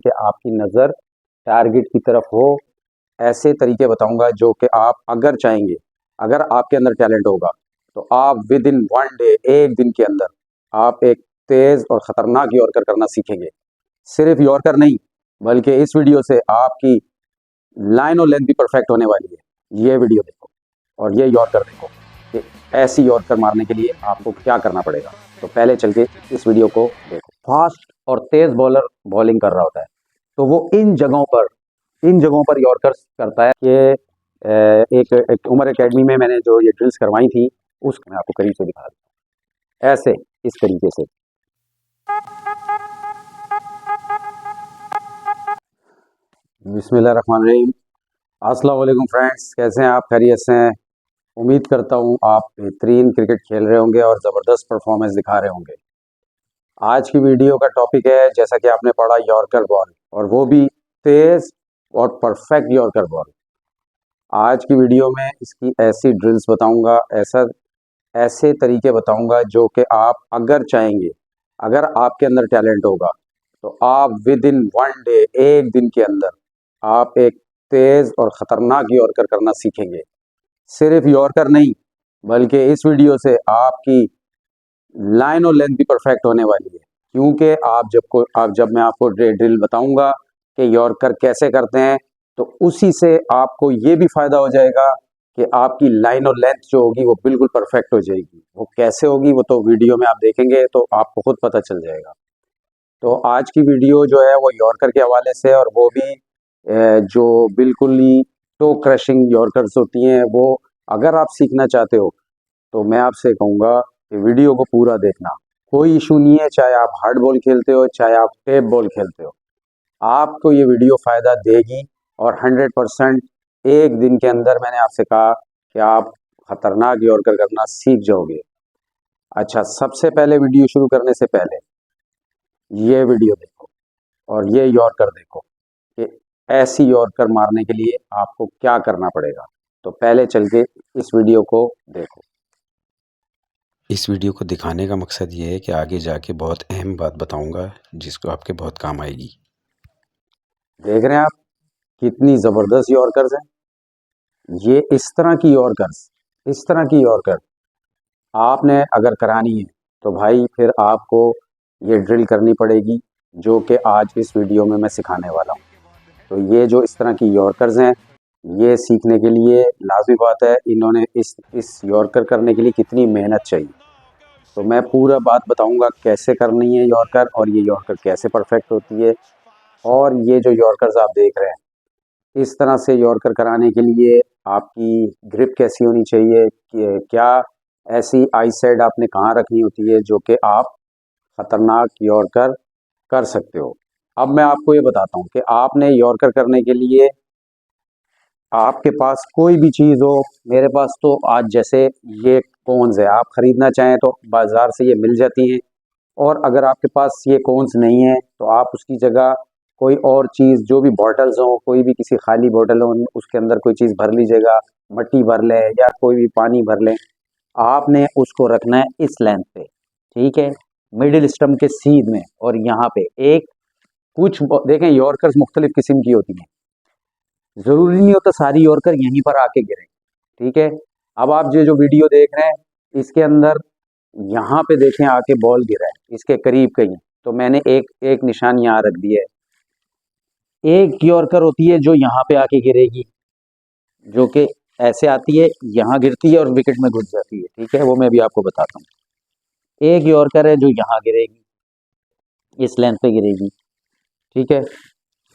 कि आपकी नज़र टारगेट की तरफ हो। ऐसे तरीके बताऊंगा जो कि आप अगर चाहेंगे, अगर आपके अंदर टैलेंट होगा तो आप विद इन वन डे, एक दिन के अंदर आप एक तेज़ और ख़तरनाक यॉर्कर करना सीखेंगे। सिर्फ यॉर्कर नहीं, बल्कि इस वीडियो से आपकी लाइन और लेंथ भी परफेक्ट होने वाली है। ये वीडियो देखो और ये यॉर्कर देखो कि ऐसी यॉर्कर मारने के लिए आपको क्या करना पड़ेगा। तो पहले चल के इस वीडियो को देखो। फास्ट और तेज़ बॉलर बॉलिंग कर रहा होता है तो वो इन जगहों पर यॉर्कर्स करता है कि एक उमर एकेडमी में मैंने जो ये ड्रिल्स करवाई थी उसको मैं आपको करीब से दिखा दूँ। ऐसे इस तरीके से। बिस्मिल्लाहिर्रहमानिर्रहीम। अस्सलाम वालेकुम फ्रेंड्स, कैसे हैं आप? खैरियत से हैं? उम्मीद करता हूँ आप बेहतरीन क्रिकेट खेल रहे होंगे और ज़बरदस्त परफॉर्मेंस दिखा रहे होंगे। आज की वीडियो का टॉपिक है, जैसा कि आपने पढ़ा, यॉर्कर बॉल, और वो भी तेज़ और परफेक्ट यॉर्कर बॉल। आज की वीडियो में इसकी ऐसी ड्रिल्स बताऊंगा, ऐसे तरीके बताऊंगा जो कि आप अगर चाहेंगे, अगर आपके अंदर टैलेंट होगा तो आप विद इन वन डे, एक दिन के अंदर आप एक तेज़ और ख़तरनाक यॉर्कर करना सीखेंगे। सिर्फ यॉर्कर नहीं, बल्कि इस वीडियो से आपकी लाइन और लेंथ भी परफेक्ट होने वाली है। क्योंकि जब मैं आपको ड्रिल बताऊंगा कि यॉर्कर कैसे करते हैं तो उसी से आपको ये भी फ़ायदा हो जाएगा कि आपकी लाइन और लेंथ जो होगी वो बिल्कुल परफेक्ट हो जाएगी। वो कैसे होगी वो तो वीडियो में आप देखेंगे तो आपको खुद पता चल जाएगा। तो आज की वीडियो जो है वो यॉर्कर के हवाले से, और वो भी जो बिल्कुल ही टो क्रशिंग यॉर्कर्स होती हैं, वो अगर आप सीखना चाहते हो तो मैं आपसे कहूँगा कि वीडियो को पूरा देखना। कोई इशू नहीं है, चाहे आप हार्ड बॉल खेलते हो, चाहे आप टेप बॉल खेलते हो, आपको ये वीडियो फ़ायदा देगी। और 100% एक दिन के अंदर मैंने आपसे कहा कि आप ख़तरनाक यॉर्कर करना सीख जाओगे। अच्छा, सबसे पहले वीडियो शुरू करने से पहले ये वीडियो देखो और ये यॉर्कर देखो कि ऐसी यॉर्कर मारने के लिए आपको क्या करना पड़ेगा। तो पहले चल के इस वीडियो को देखो। इस वीडियो को दिखाने का मकसद ये है कि आगे जाके बहुत अहम बात बताऊंगा जिसको आपके बहुत काम आएगी। देख रहे हैं आप कितनी ज़बरदस्त यॉर्कर्स हैं। ये इस तरह की यॉर्कर आपने अगर करानी है तो भाई फिर आपको ये ड्रिल करनी पड़ेगी जो कि आज इस वीडियो में मैं सिखाने वाला हूँ। तो ये जो इस तरह की यॉर्कर्स हैं, ये सीखने के लिए लाजमी बात है इन्होंने इस यॉर्कर करने के लिए कितनी मेहनत चाहिए। तो मैं पूरा बात बताऊंगा कैसे करनी है यॉर्कर, और ये यॉर्कर कैसे परफेक्ट होती है। और ये जो यॉर्कर्स आप देख रहे हैं, इस तरह से यॉर्कर कराने के लिए आपकी ग्रिप कैसी होनी चाहिए, कि क्या ऐसी आई साइड आपने कहाँ रखनी होती है जो कि आप ख़तरनाक यॉर्कर कर सकते हो। अब मैं आपको ये बताता हूँ कि आपने यॉर्कर करने के लिए आपके पास कोई भी चीज़ हो, मेरे पास तो आज जैसे ये कोन्स है, आप ख़रीदना चाहें तो बाज़ार से ये मिल जाती हैं। और अगर आपके पास ये कोन्स नहीं है तो आप उसकी जगह कोई और चीज़, जो भी बॉटल्स हों, कोई भी किसी खाली बॉटल हो, उसके अंदर कोई चीज़ भर लीजिएगा, मिट्टी भर लें या कोई भी पानी भर लें। आपने उसको रखना है इस लेंथ पे, ठीक है, मिडिल स्टम्प के सीध में। और यहाँ पे एक देखें, यॉर्कर्स मुख्तलिफ किस्म की होती हैं, ज़रूरी नहीं होता सारी यॉर्कर यहीं पर आके गिरे, ठीक है। अब आप जो वीडियो देख रहे हैं इसके अंदर यहाँ पे देखें आके बॉल गिरा है इसके करीब कहीं, तो मैंने एक एक निशान यहाँ रख दिया है। एक यॉर्कर होती है जो यहाँ पे आके गिरेगी, जो कि ऐसे आती है, यहाँ गिरती है और विकेट में घुस जाती है, ठीक है, वो मैं भी आपको बताता हूँ। एक यॉर्कर है जो यहाँ गिरेगी, इस लेंथ पे गिरेगी, ठीक है।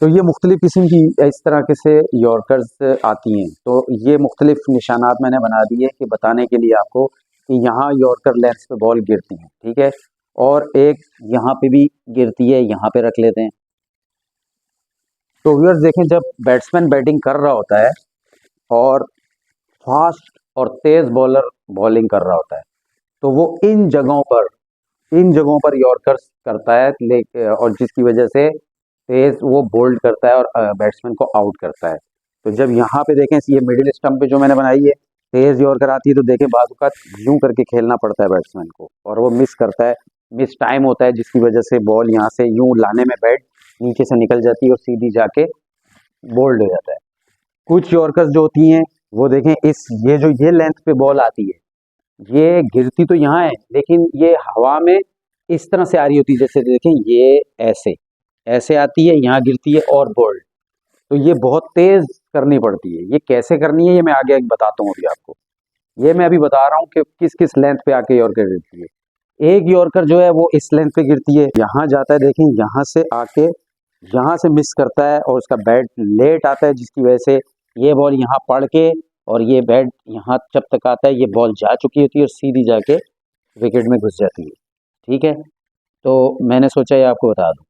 तो ये मुख्तलिफ किस्म की इस तरह के से यॉर्कर्स आती हैं। तो ये मुख्तलिफ निशानात मैंने बना दिए कि बताने के लिए आपको कि यहाँ यॉर्कर लेंथ पे बॉल गिरती है, ठीक है। और एक यहाँ पे भी गिरती है, यहाँ पे रख लेते हैं। तो व्यूअर्स देखें, जब बैट्समैन बैटिंग कर रहा होता है और फास्ट और तेज़ बॉलर बॉलिंग कर रहा होता है तो वो इन जगहों पर यॉर्कर्स करता है, और जिसकी वजह से तेज वो बोल्ड करता है और बैट्समैन को आउट करता है। तो जब यहाँ पे देखें, ये मिडिल स्टंप पे जो मैंने बनाई है, तेज यॉर्कर आती है तो देखें बाजू का यूं करके खेलना पड़ता है बैट्समैन को, और वो मिस करता है, मिस टाइम होता है, जिसकी वजह से बॉल यहाँ से यूं लाने में बैट नीचे से निकल जाती है और सीधी जाके बोल्ड हो जाता है। कुछ यॉर्कर्स जो होती हैं वो देखें, ये लेंथ पे बॉल आती है, ये गिरती तो यहाँ है लेकिन ये हवा में इस तरह से आ रही होती है, जैसे देखें ये ऐसे ऐसे आती है, यहाँ गिरती है और बोल्ड। तो ये बहुत तेज करनी पड़ती है। ये कैसे करनी है ये मैं आगे बताता हूँ अभी आपको। ये मैं अभी बता रहा हूँ कि किस किस लेंथ पे आके यॉर्कर गिरती है। एक यॉर्कर जो है वो इस लेंथ पे गिरती है, यहाँ जाता है, देखें यहाँ से आके यहाँ से मिस करता है और उसका बैट लेट आता है, जिसकी वजह से ये बॉल यहाँ पड़ के और ये बैट यहाँ जब तक आता है ये बॉल जा चुकी होती है और सीधी जाके विकेट में घुस जाती है। ठीक है, तो मैंने सोचा ये आपको बता दूं।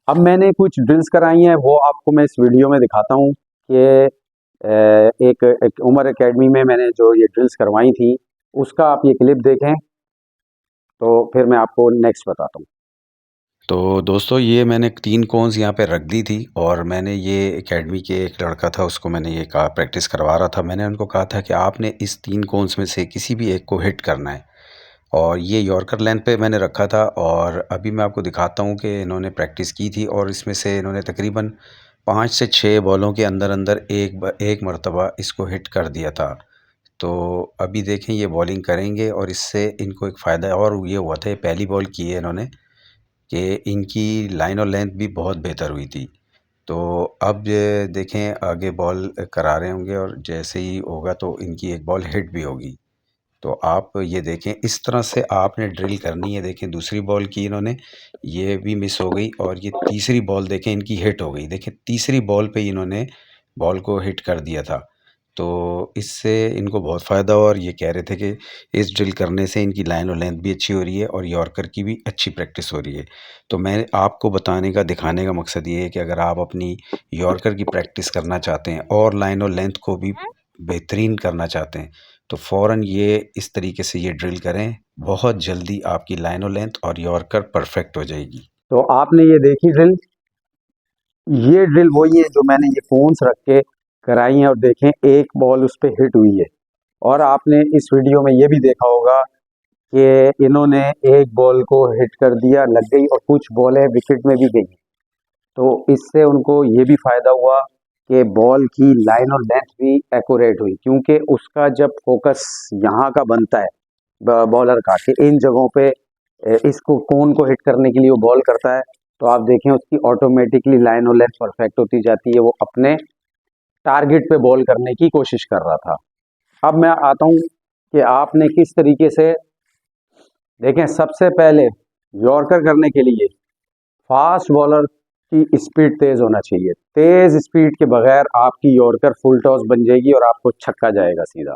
अब मैंने कुछ ड्रिल्स कराई हैं, वो आपको मैं इस वीडियो में दिखाता हूँ कि एक उमर एकेडमी में मैंने जो ये ड्रिल्स करवाई थी उसका आप ये क्लिप देखें, तो फिर मैं आपको नेक्स्ट बताता हूँ। तो दोस्तों ये मैंने 3 कोन्स यहाँ पे रख दी थी और मैंने ये एकेडमी के एक लड़का था उसको मैंने ये कहा, प्रैक्टिस करवा रहा था, मैंने उनको कहा था कि आपने इस 3 कोन्स में से किसी भी एक को हिट करना है। और ये यॉर्कर लेंथ पे मैंने रखा था और अभी मैं आपको दिखाता हूँ कि इन्होंने प्रैक्टिस की थी और इसमें से इन्होंने तकरीबन 5 से 6 बॉलों के अंदर अंदर एक मरतबा इसको हिट कर दिया था। तो अभी देखें ये बॉलिंग करेंगे और इससे इनको एक फ़ायदा और ये हुआ था, ये पहली बॉल की है इन्होंने, कि इनकी लाइन और लेंथ भी बहुत बेहतर हुई थी। तो अब ये देखें आगे बॉल करा रहे होंगे और जैसे ही होगा तो इनकी एक बॉल हिट भी होगी। तो आप ये देखें इस तरह से आपने ड्रिल करनी है। देखें दूसरी बॉल की इन्होंने, ये भी मिस हो गई और ये तीसरी बॉल देखें इनकी हिट हो गई। देखें तीसरी बॉल पे इन्होंने बॉल को हिट कर दिया था। तो इससे इनको बहुत फ़ायदा हुआ और ये कह रहे थे कि इस ड्रिल करने से इनकी लाइन और लेंथ भी अच्छी हो रही है और यॉर्कर की भी अच्छी प्रैक्टिस हो रही है। तो मैं आपको बताने का, दिखाने का मकसद ये है कि अगर आप अपनी यॉर्कर की प्रैक्टिस करना चाहते हैं और लाइन और लेंथ को भी बेहतरीन करना चाहते हैं तो फ़ौरन ये इस तरीके से ये ड्रिल करें, बहुत जल्दी आपकी लाइन और लेंथ और यॉर्कर परफेक्ट हो जाएगी। तो आपने ये देखी ड्रिल, ये ड्रिल वही है जो मैंने ये कोन्स रख के कराई है और देखें एक बॉल उस पर हिट हुई है। और आपने इस वीडियो में ये भी देखा होगा कि इन्होंने एक बॉल को हिट कर दिया, लग गई, और कुछ बॉलें विकेट में भी गई। तो इससे उनको ये भी फ़ायदा हुआ कि बॉल की लाइन और लेंथ भी एक्यूरेट हुई, क्योंकि उसका जब फोकस यहाँ का बनता है बॉलर का कि इन जगहों पे इसको कोन को हिट करने के लिए वो बॉल करता है, तो आप देखें उसकी ऑटोमेटिकली लाइन और लेंथ परफेक्ट होती जाती है, वो अपने टारगेट पे बॉल करने की कोशिश कर रहा था। अब मैं आता हूँ कि आपने किस तरीके से, देखें सबसे पहले यॉर्कर करने के लिए फास्ट बॉलर की स्पीड तेज़ होना चाहिए। तेज़ स्पीड के बगैर आपकी यॉर्कर फुल टॉस बन जाएगी और आपको छक्का जाएगा सीधा।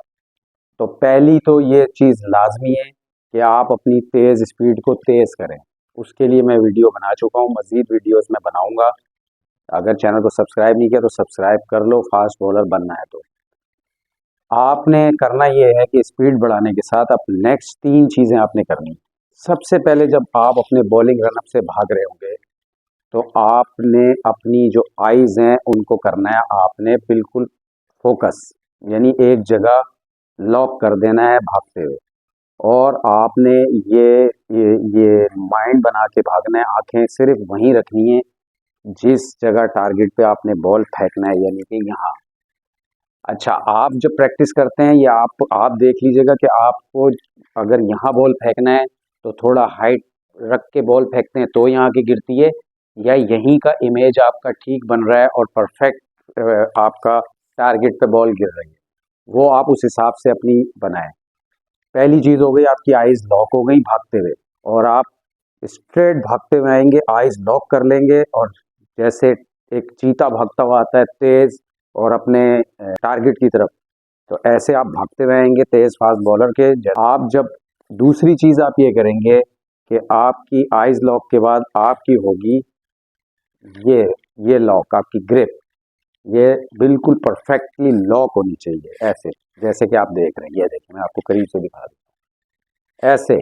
तो पहली तो ये चीज़ लाजमी है कि आप अपनी तेज़ स्पीड को तेज़ करें। उसके लिए मैं वीडियो बना चुका हूँ, मज़ीद वीडियोस मैं बनाऊंगा। अगर चैनल को सब्सक्राइब नहीं किया तो सब्सक्राइब कर लो, फास्ट बॉलर बनना है तो। आपने करना ये है कि स्पीड बढ़ाने के साथ अब नेक्स्ट 3 चीज़ें आपने करनी। सबसे पहले जब आप अपने बॉलिंग रनअप से भाग रहे होंगे तो आपने अपनी जो आइज़ हैं उनको करना है, आपने बिल्कुल फोकस, यानी एक जगह लॉक कर देना है भागते हुए, और आपने ये माइंड बना के भागना है, आंखें सिर्फ वहीं रखनी है जिस जगह टारगेट पे आपने बॉल फेंकना है, यानी कि यहाँ। अच्छा, आप जब प्रैक्टिस करते हैं, या आप देख लीजिएगा कि आपको अगर यहाँ बॉल फेंकना है तो थोड़ा हाइट रख के बॉल फेंकते हैं तो यहाँ की गिरती है, या यहीं का इमेज आपका ठीक बन रहा है और परफेक्ट आपका टारगेट पे बॉल गिर रही है, वो आप उस हिसाब से अपनी बनाएं। पहली चीज़ हो गई आपकी आइज़ लॉक हो गई भागते हुए, और आप स्ट्रेट भागते हुए आएंगे, आइज़ लॉक कर लेंगे, और जैसे एक चीता भागता हुआ आता है तेज़ और अपने टारगेट की तरफ, तो ऐसे आप भागते हुए आएंगे तेज़ फास्ट बॉलर के। आप जब दूसरी चीज़ आप ये करेंगे कि आपकी आइज़ लॉक के बाद आपकी होगी ये लॉक, आपकी ग्रिप ये बिल्कुल परफेक्टली लॉक होनी चाहिए, ऐसे जैसे कि आप देख रहे हैं। ये देखिए मैं आपको करीब से दिखा दूँ, ऐसे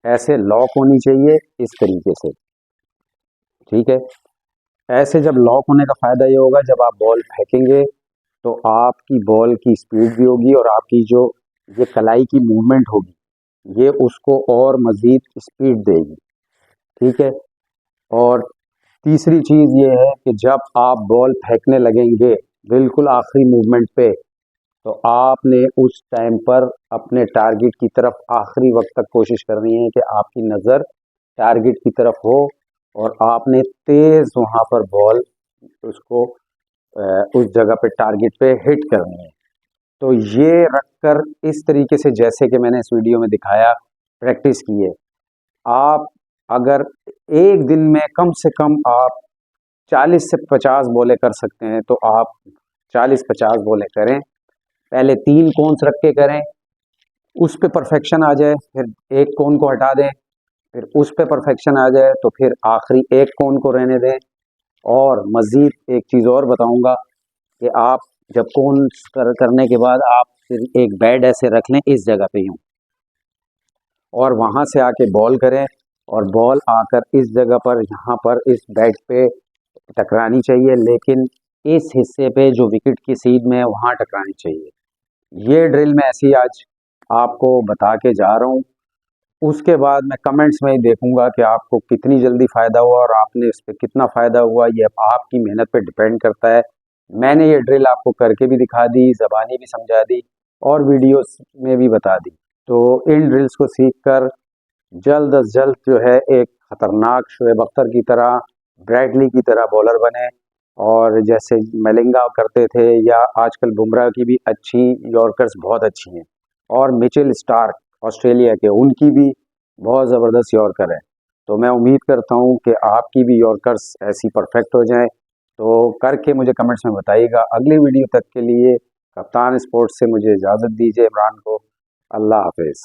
ऐसे लॉक होनी चाहिए इस तरीके से। ठीक है, ऐसे जब लॉक होने का फ़ायदा ये होगा, जब आप बॉल फेंकेंगे तो आपकी बॉल की स्पीड भी होगी और आपकी जो ये कलाई की मूवमेंट होगी ये उसको और मज़ीद स्पीड देगी। ठीक है, और तीसरी चीज़ ये है कि जब आप बॉल फेंकने लगेंगे बिल्कुल आखिरी मूवमेंट पे, तो आपने उस टाइम पर अपने टारगेट की तरफ आखिरी वक्त तक कोशिश करनी है कि आपकी नज़र टारगेट की तरफ हो और आपने तेज़ वहाँ पर बॉल उसको उस जगह पे टारगेट पे हिट करनी है। तो ये रखकर इस तरीके से, जैसे कि मैंने इस वीडियो में दिखाया, प्रैक्टिस की है। आप अगर एक दिन में कम से कम आप 40 से 50 बॉलें कर सकते हैं तो आप 40-50 बॉलें करें। पहले 3 कोन्स रख के करें, उस पे परफेक्शन आ जाए, फिर एक कोन को हटा दें, फिर उस पे परफेक्शन आ जाए तो फिर आखिरी एक कोन को रहने दें। और मज़ीद एक चीज़ और बताऊंगा कि आप जब कोन करने के बाद आप फिर एक बैट ऐसे रख लें इस जगह पे यूँ, और वहाँ से आके बॉल करें, और बॉल आकर इस जगह पर यहाँ पर इस बैट पे टकरानी चाहिए, लेकिन इस हिस्से पे जो विकेट की सीध में है वहाँ टकरानी चाहिए। ये ड्रिल मैं ऐसे ही आज आपको बता के जा रहा हूँ। उसके बाद मैं कमेंट्स में ही देखूंगा कि आपको कितनी जल्दी फ़ायदा हुआ और आपने इस पे कितना फ़ायदा हुआ, ये अब आपकी मेहनत पे डिपेंड करता है। मैंने ये ड्रिल आपको करके भी दिखा दी, ज़बानी भी समझा दी और वीडियोस में भी बता दी। तो इन ड्रिल्स को सीख कर जल्द अज जल्द जो है एक ख़तरनाक शोएब अख्तर की तरह, ब्रैडली की तरह बॉलर बने, और जैसे मलिंगा करते थे, या आजकल बुमराह की भी अच्छी यॉर्कर्स बहुत अच्छी हैं, और मिचेल स्टार्क ऑस्ट्रेलिया के, उनकी भी बहुत ज़बरदस्त यॉर्कर है। तो मैं उम्मीद करता हूँ कि आपकी भी यॉर्कर्स ऐसी परफेक्ट हो जाएं। तो करके मुझे कमेंट्स में बताइएगा। अगली वीडियो तक के लिए कप्तान स्पोर्ट्स से मुझे इजाज़त दीजिए। इमरान को अल्लाह हाफिज़।